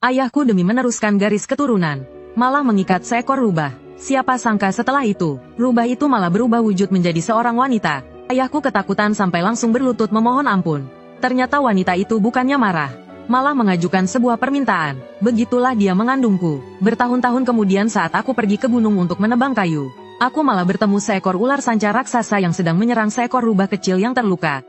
Ayahku demi meneruskan garis keturunan, malah mengikat seekor rubah. Siapa sangka setelah itu, rubah itu malah berubah wujud menjadi seorang wanita. Ayahku ketakutan sampai langsung berlutut memohon ampun. Ternyata wanita itu bukannya marah, malah mengajukan sebuah permintaan. Begitulah dia mengandungku. Bertahun-tahun kemudian saat aku pergi ke gunung untuk menebang kayu, aku malah bertemu seekor ular sanca raksasa yang sedang menyerang seekor rubah kecil yang terluka.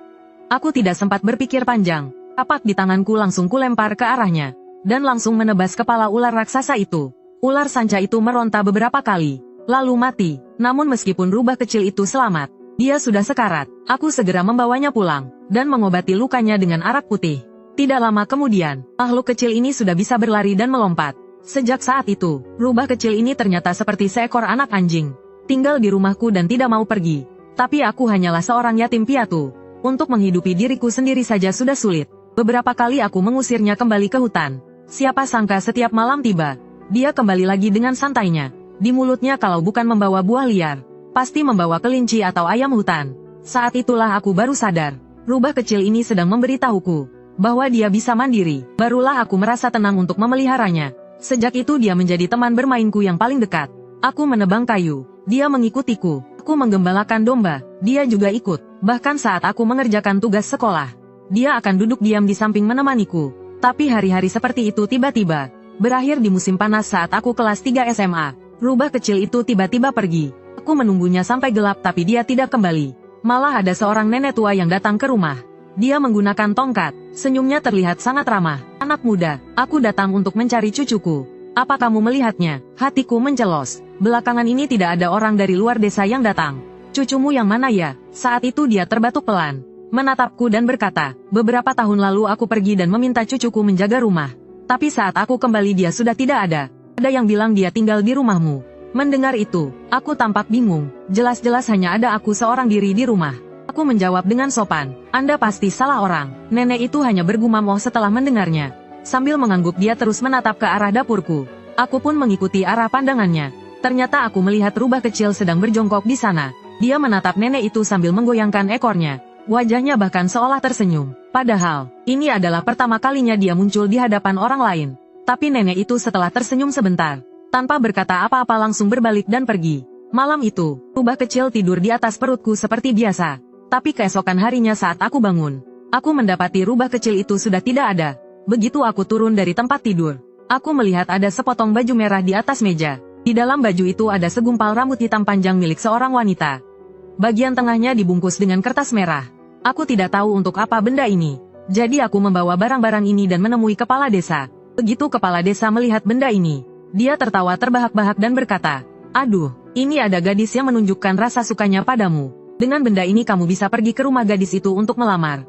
Aku tidak sempat berpikir panjang. Kapak di tanganku langsung kulempar ke arahnya, dan langsung menebas kepala ular raksasa itu. Ular sanca itu meronta beberapa kali, lalu mati. Namun meskipun rubah kecil itu selamat, dia sudah sekarat. Aku segera membawanya pulang, dan mengobati lukanya dengan arak putih. Tidak lama kemudian, makhluk kecil ini sudah bisa berlari dan melompat. Sejak saat itu, rubah kecil ini ternyata seperti seekor anak anjing. Tinggal di rumahku dan tidak mau pergi. Tapi aku hanyalah seorang yatim piatu. Untuk menghidupi diriku sendiri saja sudah sulit. Beberapa kali aku mengusirnya kembali ke hutan. Siapa sangka setiap malam tiba, dia kembali lagi dengan santainya. Di mulutnya kalau bukan membawa buah liar, pasti membawa kelinci atau ayam hutan. Saat itulah aku baru sadar, rubah kecil ini sedang memberitahuku bahwa dia bisa mandiri. Barulah aku merasa tenang untuk memeliharanya. Sejak itu dia menjadi teman bermainku yang paling dekat. Aku menebang kayu, dia mengikutiku. Aku menggembalakan domba, dia juga ikut. Bahkan saat aku mengerjakan tugas sekolah, dia akan duduk diam di samping menemaniku. Tapi hari-hari seperti itu tiba-tiba berakhir di musim panas saat aku kelas 3 SMA. Rubah kecil itu tiba-tiba pergi. Aku menunggunya sampai gelap tapi dia tidak kembali. Malah ada seorang nenek tua yang datang ke rumah. Dia menggunakan tongkat. Senyumnya terlihat sangat ramah. Anak muda, aku datang untuk mencari cucuku. Apa kamu melihatnya? Hatiku mencelos. Belakangan ini tidak ada orang dari luar desa yang datang. Cucumu yang mana ya? Saat itu dia terbatuk pelan, menatapku dan berkata, beberapa tahun lalu aku pergi dan meminta cucuku menjaga rumah. Tapi saat aku kembali dia sudah tidak ada. Ada yang bilang dia tinggal di rumahmu. Mendengar itu, aku tampak bingung. Jelas-jelas hanya ada aku seorang diri di rumah. Aku menjawab dengan sopan, Anda pasti salah orang. Nenek itu hanya bergumam oh setelah mendengarnya. Sambil mengangguk dia terus menatap ke arah dapurku. Aku pun mengikuti arah pandangannya. Ternyata aku melihat rubah kecil sedang berjongkok di sana. Dia menatap nenek itu sambil menggoyangkan ekornya. Wajahnya bahkan seolah tersenyum. Padahal, ini adalah pertama kalinya dia muncul di hadapan orang lain. Tapi nenek itu setelah tersenyum sebentar, tanpa berkata apa-apa langsung berbalik dan pergi. Malam itu, rubah kecil tidur di atas perutku seperti biasa. Tapi keesokan harinya saat aku bangun, aku mendapati rubah kecil itu sudah tidak ada. Begitu aku turun dari tempat tidur, aku melihat ada sepotong baju merah di atas meja. Di dalam baju itu ada segumpal rambut hitam panjang milik seorang wanita. Bagian tengahnya dibungkus dengan kertas merah. Aku tidak tahu untuk apa benda ini. Jadi aku membawa barang-barang ini dan menemui kepala desa. Begitu kepala desa melihat benda ini, dia tertawa terbahak-bahak dan berkata, aduh, ini ada gadis yang menunjukkan rasa sukanya padamu. Dengan benda ini kamu bisa pergi ke rumah gadis itu untuk melamar.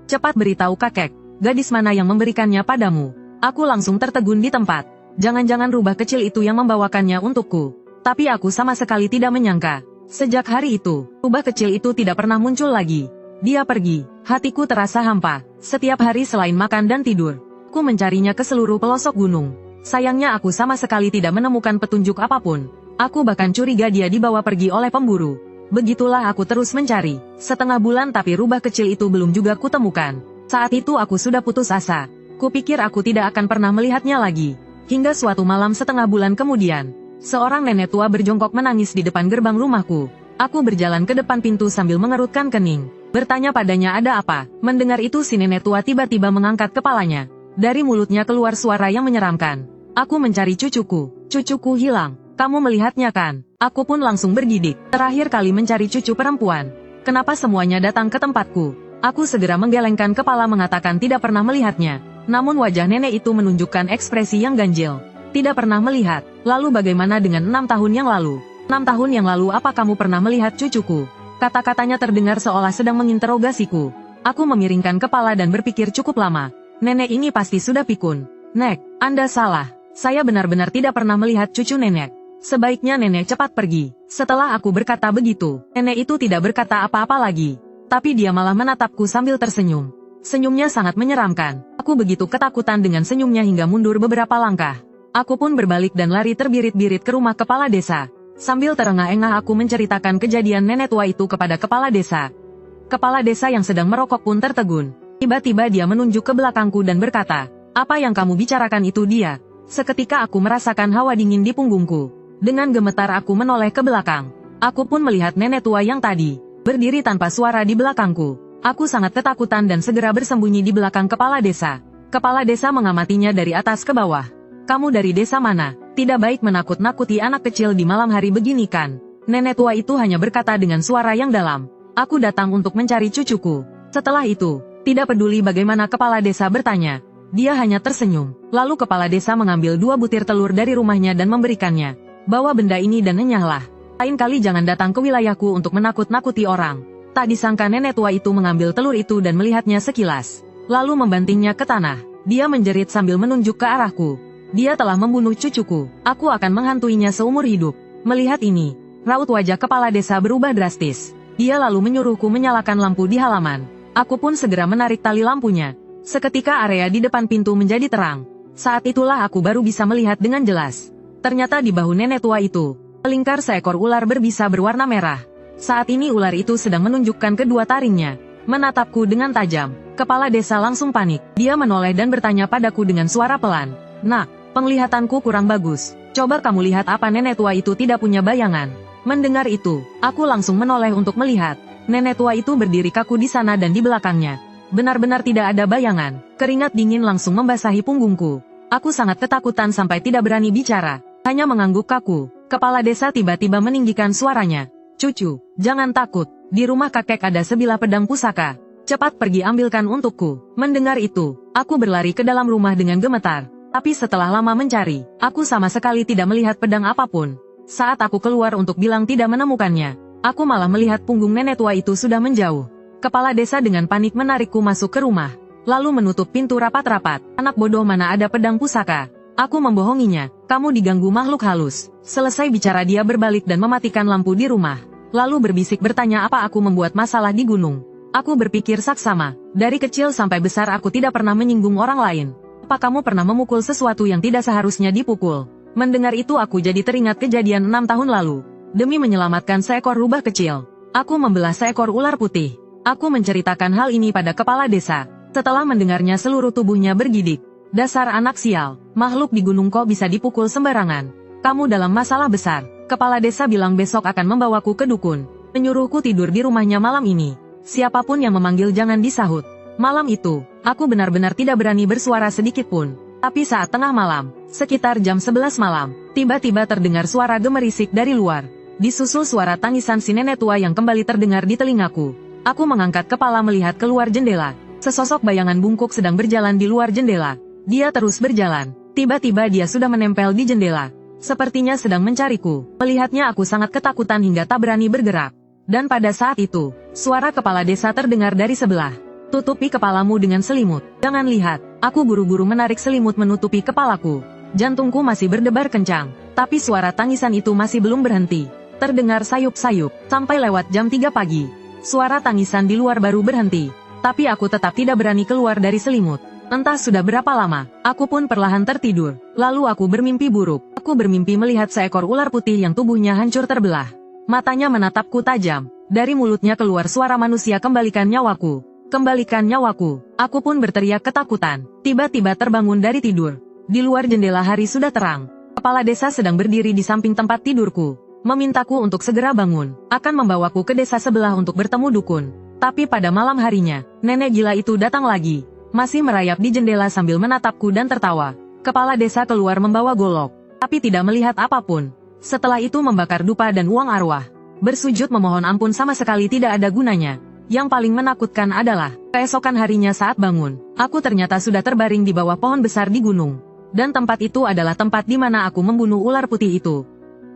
Cepat beritahu kakek, gadis mana yang memberikannya padamu. Aku langsung tertegun di tempat. Jangan-jangan rubah kecil itu yang membawakannya untukku. Tapi aku sama sekali tidak menyangka. Sejak hari itu, rubah kecil itu tidak pernah muncul lagi. Dia pergi, hatiku terasa hampa. Setiap hari selain makan dan tidur, aku mencarinya ke seluruh pelosok gunung. Sayangnya aku sama sekali tidak menemukan petunjuk apapun. Aku bahkan curiga dia dibawa pergi oleh pemburu. Begitulah aku terus mencari. Setengah bulan tapi rubah kecil itu belum juga kutemukan. Saat itu aku sudah putus asa. Kupikir aku tidak akan pernah melihatnya lagi. Hingga suatu malam setengah bulan kemudian, seorang nenek tua berjongkok menangis di depan gerbang rumahku. Aku berjalan ke depan pintu sambil mengerutkan kening. Bertanya padanya ada apa. Mendengar itu si nenek tua tiba-tiba mengangkat kepalanya. Dari mulutnya keluar suara yang menyeramkan. Aku mencari cucuku. Cucuku hilang. Kamu melihatnya kan? Aku pun langsung bergidik. Terakhir kali mencari cucu perempuan. Kenapa semuanya datang ke tempatku? Aku segera menggelengkan kepala mengatakan tidak pernah melihatnya. Namun wajah nenek itu menunjukkan ekspresi yang ganjil. Tidak pernah melihat. Lalu bagaimana dengan 6 tahun yang lalu? 6 tahun yang lalu apa kamu pernah melihat cucuku? Kata-katanya terdengar seolah sedang menginterogasiku. Aku memiringkan kepala dan berpikir cukup lama. Nenek ini pasti sudah pikun. Nek, Anda salah. Saya benar-benar tidak pernah melihat cucu nenek. Sebaiknya nenek cepat pergi. Setelah aku berkata begitu, nenek itu tidak berkata apa-apa lagi. Tapi dia malah menatapku sambil tersenyum. Senyumnya sangat menyeramkan. Aku begitu ketakutan dengan senyumnya hingga mundur beberapa langkah. Aku pun berbalik dan lari terbirit-birit ke rumah kepala desa. Sambil terengah-engah aku menceritakan kejadian nenek tua itu kepada kepala desa. Kepala desa yang sedang merokok pun tertegun. Tiba-tiba dia menunjuk ke belakangku dan berkata, Apa yang kamu bicarakan itu dia? Seketika aku merasakan hawa dingin di punggungku. Dengan gemetar aku menoleh ke belakang. Aku pun melihat nenek tua yang tadi berdiri tanpa suara di belakangku. Aku sangat ketakutan dan segera bersembunyi di belakang kepala desa. Kepala desa mengamatinya dari atas ke bawah. Kamu dari desa mana? Tidak baik menakut-nakuti anak kecil di malam hari begini kan? Nenek tua itu hanya berkata dengan suara yang dalam. Aku datang untuk mencari cucuku. Setelah itu, tidak peduli bagaimana kepala desa bertanya. Dia hanya tersenyum. Lalu kepala desa mengambil 2 butir telur dari rumahnya dan memberikannya. Bawa benda ini dan enyahlah. Lain kali jangan datang ke wilayahku untuk menakut-nakuti orang. Tak disangka nenek tua itu mengambil telur itu dan melihatnya sekilas. Lalu membantingnya ke tanah. Dia menjerit sambil menunjuk ke arahku. Dia telah membunuh cucuku. Aku akan menghantuinya seumur hidup. Melihat ini, raut wajah kepala desa berubah drastis. Dia lalu menyuruhku menyalakan lampu di halaman. Aku pun segera menarik tali lampunya. Seketika area di depan pintu menjadi terang. Saat itulah aku baru bisa melihat dengan jelas. Ternyata di bahu nenek tua itu melingkar seekor ular berbisa berwarna merah. Saat ini ular itu sedang menunjukkan kedua taringnya, menatapku dengan tajam. Kepala desa langsung panik. Dia menoleh dan bertanya padaku dengan suara pelan. Nak, penglihatanku kurang bagus. Coba kamu lihat apa nenek tua itu tidak punya bayangan. Mendengar itu, aku langsung menoleh untuk melihat. Nenek tua itu berdiri kaku di sana dan di belakangnya. Benar-benar tidak ada bayangan. Keringat dingin langsung membasahi punggungku. Aku sangat ketakutan sampai tidak berani bicara. Hanya mengangguk kaku. Kepala desa tiba-tiba meninggikan suaranya. Cucu, jangan takut. Di rumah kakek ada sebilah pedang pusaka. Cepat pergi ambilkan untukku. Mendengar itu, aku berlari ke dalam rumah dengan gemetar. Tapi setelah lama mencari, aku sama sekali tidak melihat pedang apapun. Saat aku keluar untuk bilang tidak menemukannya, aku malah melihat punggung nenek tua itu sudah menjauh. Kepala desa dengan panik menarikku masuk ke rumah. Lalu menutup pintu rapat-rapat. Anak bodoh mana ada pedang pusaka. Aku membohonginya. Kamu diganggu makhluk halus. Selesai bicara dia berbalik dan mematikan lampu di rumah. Lalu berbisik bertanya apa aku membuat masalah di gunung. Aku berpikir saksama. Dari kecil sampai besar aku tidak pernah menyinggung orang lain. Apa kamu pernah memukul sesuatu yang tidak seharusnya dipukul? Mendengar itu aku jadi teringat kejadian 6 tahun lalu. Demi menyelamatkan seekor rubah kecil, aku membelah seekor ular putih. Aku menceritakan hal ini pada kepala desa. Setelah mendengarnya seluruh tubuhnya bergidik. Dasar anak sial, makhluk di gunung kok bisa dipukul sembarangan. Kamu dalam masalah besar. Kepala desa bilang besok akan membawaku ke dukun. Menyuruhku tidur di rumahnya malam ini. Siapapun yang memanggil jangan disahut. Malam itu, aku benar-benar tidak berani bersuara sedikit pun. Tapi saat tengah malam, sekitar jam 11 malam, tiba-tiba terdengar suara gemerisik dari luar. Disusul suara tangisan si nenek tua yang kembali terdengar di telingaku. Aku mengangkat kepala melihat keluar jendela. Sesosok bayangan bungkuk sedang berjalan di luar jendela. Dia terus berjalan. Tiba-tiba dia sudah menempel di jendela. Sepertinya sedang mencariku. Melihatnya aku sangat ketakutan hingga tak berani bergerak. Dan pada saat itu, suara kepala desa terdengar dari sebelah. Tutupi kepalamu dengan selimut. Jangan lihat. Aku buru-buru menarik selimut menutupi kepalaku. Jantungku masih berdebar kencang. Tapi suara tangisan itu masih belum berhenti. Terdengar sayup-sayup. Sampai lewat jam 3 pagi. Suara tangisan di luar baru berhenti. Tapi aku tetap tidak berani keluar dari selimut. Entah sudah berapa lama, aku pun perlahan tertidur. Lalu aku bermimpi buruk. Aku bermimpi melihat seekor ular putih yang tubuhnya hancur terbelah. Matanya menatapku tajam. Dari mulutnya keluar suara manusia, kembalikan nyawaku. Kembalikan nyawaku. Aku pun berteriak ketakutan. Tiba-tiba terbangun dari tidur. Di luar jendela hari sudah terang. Kepala desa sedang berdiri di samping tempat tidurku. Memintaku untuk segera bangun. Akan membawaku ke desa sebelah untuk bertemu dukun. Tapi pada malam harinya, nenek gila itu datang lagi. Masih merayap di jendela sambil menatapku dan tertawa. Kepala desa keluar membawa golok. Tapi tidak melihat apapun. Setelah itu membakar dupa dan uang arwah. Bersujud memohon ampun sama sekali tidak ada gunanya. Yang paling menakutkan adalah, keesokan harinya saat bangun, aku ternyata sudah terbaring di bawah pohon besar di gunung. Dan tempat itu adalah tempat di mana aku membunuh ular putih itu.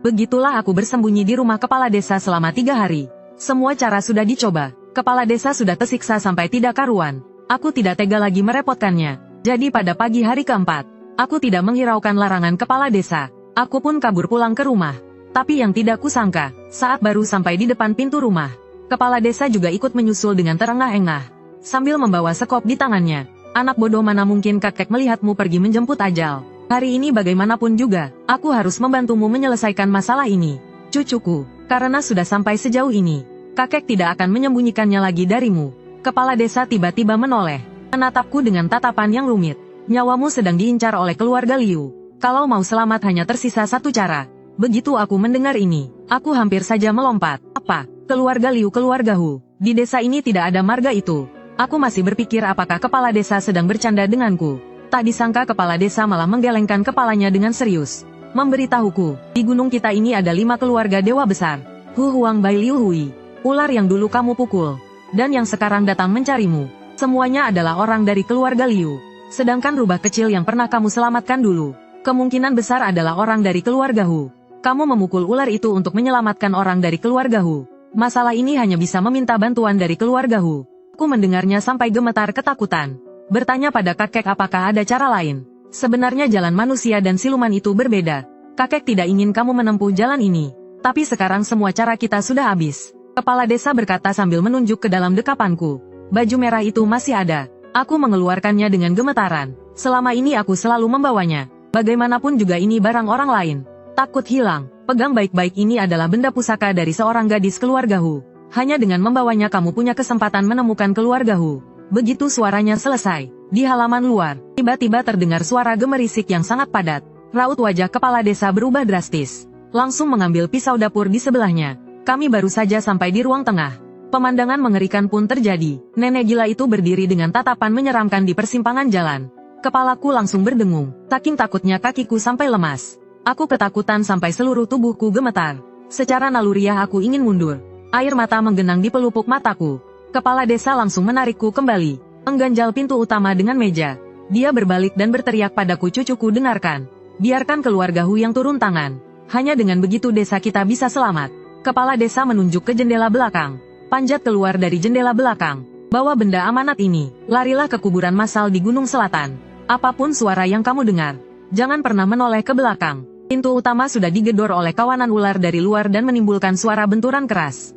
Begitulah aku bersembunyi di rumah kepala desa selama 3 hari. Semua cara sudah dicoba. Kepala desa sudah tersiksa sampai tidak karuan. Aku tidak tega lagi merepotkannya. Jadi pada pagi hari keempat, aku tidak menghiraukan larangan kepala desa. Aku pun kabur pulang ke rumah. Tapi yang tidak kusangka, saat baru sampai di depan pintu rumah, kepala desa juga ikut menyusul dengan terengah-engah. Sambil membawa sekop di tangannya. Anak bodoh mana mungkin kakek melihatmu pergi menjemput ajal. Hari ini bagaimanapun juga, aku harus membantumu menyelesaikan masalah ini. Cucuku, karena sudah sampai sejauh ini, kakek tidak akan menyembunyikannya lagi darimu. Kepala desa tiba-tiba menoleh, menatapku dengan tatapan yang rumit. Nyawamu sedang diincar oleh keluarga Liu. Kalau mau selamat hanya tersisa satu cara. Begitu aku mendengar ini, aku hampir saja melompat. Apa? Keluarga Liu, keluarga Hu. Di desa ini tidak ada marga itu. Aku masih berpikir apakah kepala desa sedang bercanda denganku. Tak disangka kepala desa malah menggelengkan kepalanya dengan serius. Memberitahuku, di gunung kita ini ada 5 keluarga dewa besar. Hu Huang Bai Liu Hui. Ular yang dulu kamu pukul. Dan yang sekarang datang mencarimu. Semuanya adalah orang dari keluarga Liu. Sedangkan rubah kecil yang pernah kamu selamatkan dulu. Kemungkinan besar adalah orang dari keluarga Hu. Kamu memukul ular itu untuk menyelamatkan orang dari keluarga Hu. Masalah ini hanya bisa meminta bantuan dari keluarga Hu. Aku mendengarnya sampai gemetar ketakutan. Bertanya pada kakek apakah ada cara lain. Sebenarnya jalan manusia dan siluman itu berbeda. Kakek tidak ingin kamu menempuh jalan ini. Tapi sekarang semua cara kita sudah habis. Kepala desa berkata sambil menunjuk ke dalam dekapanku. Baju merah itu masih ada. Aku mengeluarkannya dengan gemetaran. Selama ini aku selalu membawanya. Bagaimanapun juga ini barang orang lain. Takut hilang. Pegang baik-baik, ini adalah benda pusaka dari seorang gadis keluarga Hu. Hanya dengan membawanya kamu punya kesempatan menemukan keluarga Hu. Begitu suaranya selesai, di halaman luar, tiba-tiba terdengar suara gemerisik yang sangat padat. Raut wajah kepala desa berubah drastis. Langsung mengambil pisau dapur di sebelahnya. Kami baru saja sampai di ruang tengah. Pemandangan mengerikan pun terjadi. Nenek gila itu berdiri dengan tatapan menyeramkan di persimpangan jalan. Kepalaku langsung berdengung, saking takutnya kakiku sampai lemas. Aku ketakutan sampai seluruh tubuhku gemetar. Secara naluriah aku ingin mundur. Air mata menggenang di pelupuk mataku. Kepala desa langsung menarikku kembali. Mengganjal pintu utama dengan meja. Dia berbalik dan berteriak padaku, cucuku dengarkan. Biarkan keluarga Hu yang turun tangan. Hanya dengan begitu desa kita bisa selamat. Kepala desa menunjuk ke jendela belakang. Panjat keluar dari jendela belakang. Bawa benda amanat ini. Larilah ke kuburan massal di Gunung Selatan. Apapun suara yang kamu dengar, jangan pernah menoleh ke belakang. Pintu utama sudah digedor oleh kawanan ular dari luar dan menimbulkan suara benturan keras.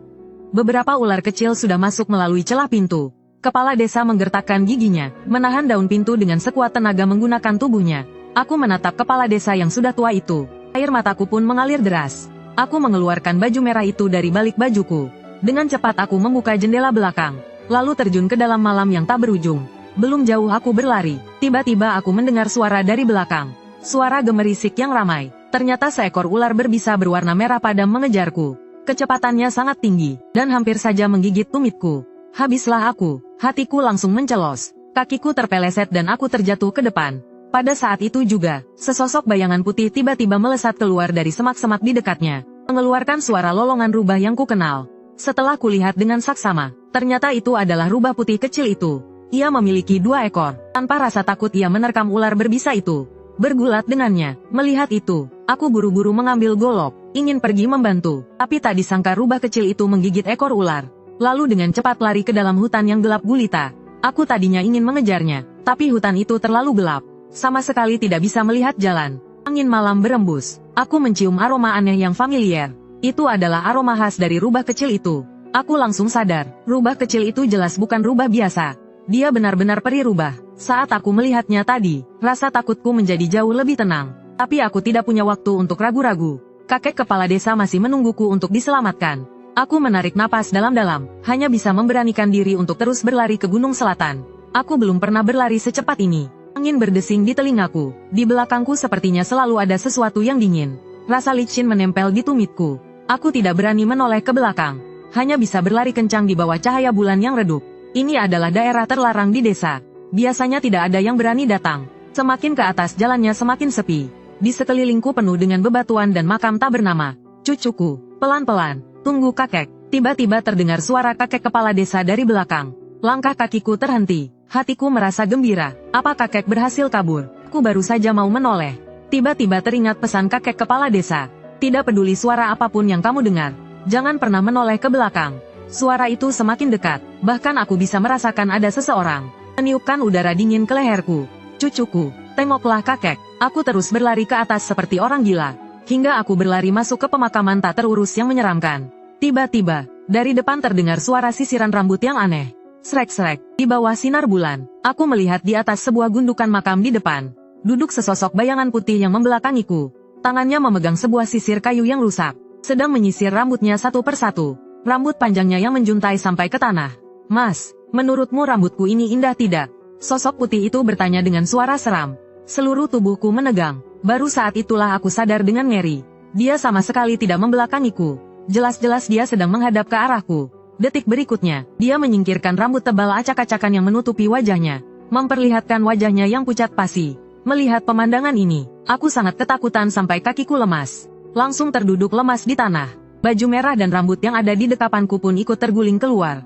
Beberapa ular kecil sudah masuk melalui celah pintu. Kepala desa menggertakkan giginya, menahan daun pintu dengan sekuat tenaga menggunakan tubuhnya. Aku menatap kepala desa yang sudah tua itu. Air mataku pun mengalir deras. Aku mengeluarkan baju merah itu dari balik bajuku. Dengan cepat aku membuka jendela belakang, lalu terjun ke dalam malam yang tak berujung. Belum jauh aku berlari, tiba-tiba aku mendengar suara dari belakang. Suara gemerisik yang ramai. Ternyata seekor ular berbisa berwarna merah padam mengejarku. Kecepatannya sangat tinggi, dan hampir saja menggigit tumitku. Habislah aku, hatiku langsung mencelos. Kakiku terpeleset dan aku terjatuh ke depan. Pada saat itu juga, sesosok bayangan putih tiba-tiba melesat keluar dari semak-semak di dekatnya. Mengeluarkan suara lolongan rubah yang kukenal. Setelah kulihat dengan saksama, ternyata itu adalah rubah putih kecil itu. Ia memiliki 2 ekor. Tanpa rasa takut ia menerkam ular berbisa itu. Bergulat dengannya. Melihat itu, aku buru-buru mengambil golok, ingin pergi membantu. Tapi tak disangka rubah kecil itu menggigit ekor ular. Lalu dengan cepat lari ke dalam hutan yang gelap gulita. Aku tadinya ingin mengejarnya, tapi hutan itu terlalu gelap. Sama sekali tidak bisa melihat jalan. Angin malam berembus. Aku mencium aroma aneh yang familiar. Itu adalah aroma khas dari rubah kecil itu. Aku langsung sadar, rubah kecil itu jelas bukan rubah biasa. Dia benar-benar peri rubah. Saat aku melihatnya tadi, rasa takutku menjadi jauh lebih tenang. Tapi aku tidak punya waktu untuk ragu-ragu. Kakek kepala desa masih menungguku untuk diselamatkan. Aku menarik napas dalam-dalam, hanya bisa memberanikan diri untuk terus berlari ke Gunung Selatan. Aku belum pernah berlari secepat ini. Angin berdesing di telingaku. Di belakangku sepertinya selalu ada sesuatu yang dingin. Rasa licin menempel di tumitku. Aku tidak berani menoleh ke belakang. Hanya bisa berlari kencang di bawah cahaya bulan yang redup. Ini adalah daerah terlarang di desa. Biasanya tidak ada yang berani datang. Semakin ke atas jalannya semakin sepi. Di sekelilingku penuh dengan bebatuan dan makam tak bernama. Cucuku, pelan-pelan, tunggu kakek. Tiba-tiba terdengar suara kakek kepala desa dari belakang. Langkah kakiku terhenti. Hatiku merasa gembira. Apa kakek berhasil kabur? Aku baru saja mau menoleh. Tiba-tiba teringat pesan kakek kepala desa. Tidak peduli suara apapun yang kamu dengar, jangan pernah menoleh ke belakang. Suara itu semakin dekat, bahkan aku bisa merasakan ada seseorang meniupkan udara dingin ke leherku. Cucuku, tengoklah kakek. Aku terus berlari ke atas seperti orang gila, hingga aku berlari masuk ke pemakaman tak terurus yang menyeramkan. Tiba-tiba, dari depan terdengar suara sisiran rambut yang aneh. Srek-srek, di bawah sinar bulan, aku melihat di atas sebuah gundukan makam di depan. Duduk sesosok bayangan putih yang membelakangiku. Tangannya memegang sebuah sisir kayu yang rusak, sedang menyisir rambutnya satu persatu. Rambut panjangnya yang menjuntai sampai ke tanah. Mas, menurutmu rambutku ini indah tidak? Sosok putih itu bertanya dengan suara seram. Seluruh tubuhku menegang. Baru saat itulah aku sadar dengan ngeri. Dia sama sekali tidak membelakangiku. Jelas-jelas dia sedang menghadap ke arahku. Detik berikutnya, dia menyingkirkan rambut tebal acak-acakan yang menutupi wajahnya, memperlihatkan wajahnya yang pucat pasi. Melihat pemandangan ini, aku sangat ketakutan sampai kakiku lemas. Langsung terduduk lemas di tanah. Baju merah dan rambut yang ada di dekapanku pun ikut terguling keluar.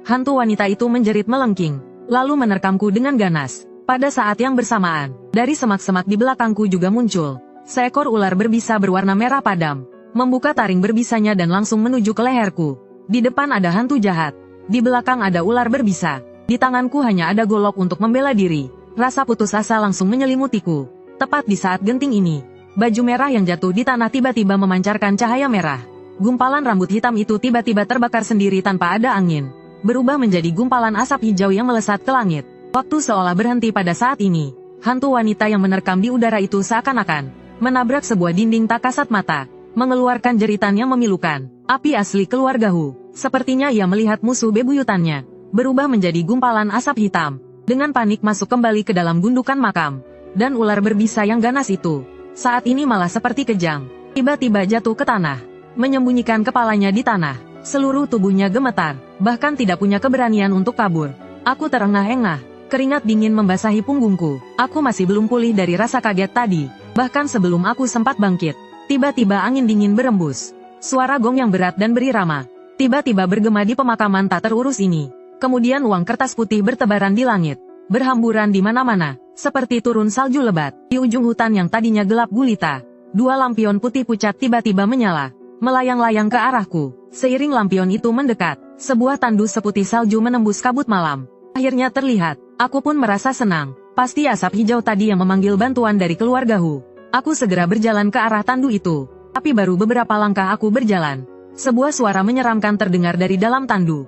Hantu wanita itu menjerit melengking, lalu menerkamku dengan ganas. Pada saat yang bersamaan, dari semak-semak di belakangku juga muncul seekor ular berbisa berwarna merah padam, membuka taring berbisanya dan langsung menuju ke leherku. Di depan ada hantu jahat, di belakang ada ular berbisa, di tanganku hanya ada golok untuk membela diri. Rasa putus asa langsung menyelimutiku. Tepat di saat genting ini, baju merah yang jatuh di tanah tiba-tiba memancarkan cahaya merah. Gumpalan rambut hitam itu tiba-tiba terbakar sendiri tanpa ada angin, berubah menjadi gumpalan asap hijau yang melesat ke langit. Waktu seolah berhenti pada saat ini. Hantu wanita yang menerkam di udara itu seakan-akan menabrak sebuah dinding tak kasat mata, mengeluarkan jeritan yang memilukan. Api asli keluarga Hu. Sepertinya ia melihat musuh bebuyutannya berubah menjadi gumpalan asap hitam. Dengan panik masuk kembali ke dalam gundukan makam. Dan ular berbisa yang ganas itu saat ini malah seperti kejang, tiba-tiba jatuh ke tanah, menyembunyikan kepalanya di tanah. Seluruh tubuhnya gemetar, bahkan tidak punya keberanian untuk kabur. Aku terengah-engah. Keringat dingin membasahi punggungku. Aku masih belum pulih dari rasa kaget tadi. Bahkan sebelum aku sempat bangkit, tiba-tiba angin dingin berembus. Suara gong yang berat dan berirama tiba-tiba bergema di pemakaman tak terurus ini. Kemudian uang kertas putih bertebaran di langit, berhamburan di mana-mana, seperti turun salju lebat. Di ujung hutan yang tadinya gelap gulita, dua lampion putih pucat tiba-tiba menyala, melayang-layang ke arahku. Seiring lampion itu mendekat, sebuah tandu seputih salju menembus kabut malam. Akhirnya terlihat. Aku pun merasa senang. Pasti asap hijau tadi yang memanggil bantuan dari keluarga Hu. Aku segera berjalan ke arah tandu itu. Tapi baru beberapa langkah aku berjalan, sebuah suara menyeramkan terdengar dari dalam tandu.